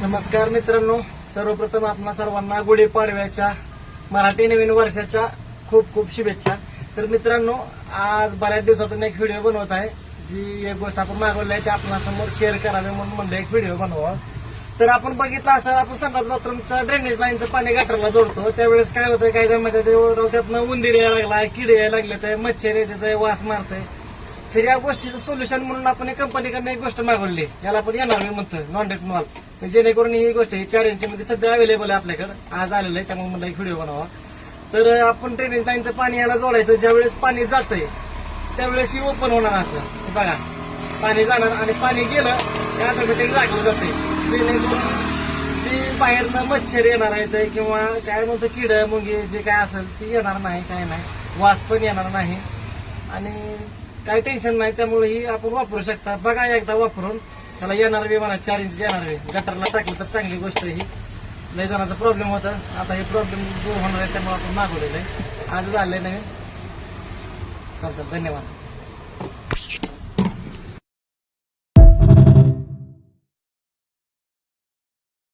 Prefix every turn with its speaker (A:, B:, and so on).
A: नमस्कार मित्रांनो, सर्वप्रथम आपणा सर्वांना गुढीपाडव्याच्या मराठी नवीन वर्षाच्या खूप खूप शुभेच्छा। तर मित्रांनो, आज बऱ्याच दिवसातून एक व्हिडिओ बनवत आहे। जी एक गोष्ट आपण मागवली आहे ती आपणासमोर शेअर करावी म्हणून म्हणलं एक व्हिडिओ बनवा। तर आपण बघितलं असं, आपण संडास बाथरूमच्या ड्रेनेज लाईनचं पाणी गटरला जोडतो, त्यावेळेस काय होतं, काही जणांमध्ये त्यातनं उंदीर यायला लागला, किडे यायला लागले, तर मच्छर येते, वास मारते। तर या गोष्टीचं सोल्युशन म्हणून आपण एक कंपनीकडनं एक गोष्ट मागवली, याला आपण येणार मी म्हणतो नॉन डेट मॉल, जेणेकरून ही गोष्ट ही 4 इंचमध्ये सध्या अवेलेबल आहे आपल्याकडे, आज आलेलं आहे, त्यामुळे मला एक व्हिडिओ बनवा। तर आपण ड्रेनेज लाईनचं पाणी याला जोडायचं, ज्यावेळेस पाणी जातंय त्यावेळेस ही ओपन होणार, असं हे बघा पाणी जाणार आणि पाणी गेलं की ऑटोमॅटिक लागलं जाते, जेणेकरून जी बाहेरनं मच्छर येणार आहे किंवा काय म्हणतो किडं मुंगी जे काय असेल ती येणार नाही, काय नाही, वास पण येणार नाही आणि काही टेन्शन नाही। त्यामुळे ही आपण वापरू शकता, बघा एकदा वापरून, त्याला येणार बी म्हणा 4 इंच येणार बी, गटरला टाकलं तर चांगली गोष्ट ही। लय जणांचा प्रॉब्लेम होता, आता हे प्रॉब्लेम दूर होणार आहे, त्यामुळे आपण मागवलेलं आहे, आज झालंय नवीन। चालतं, धन्यवाद।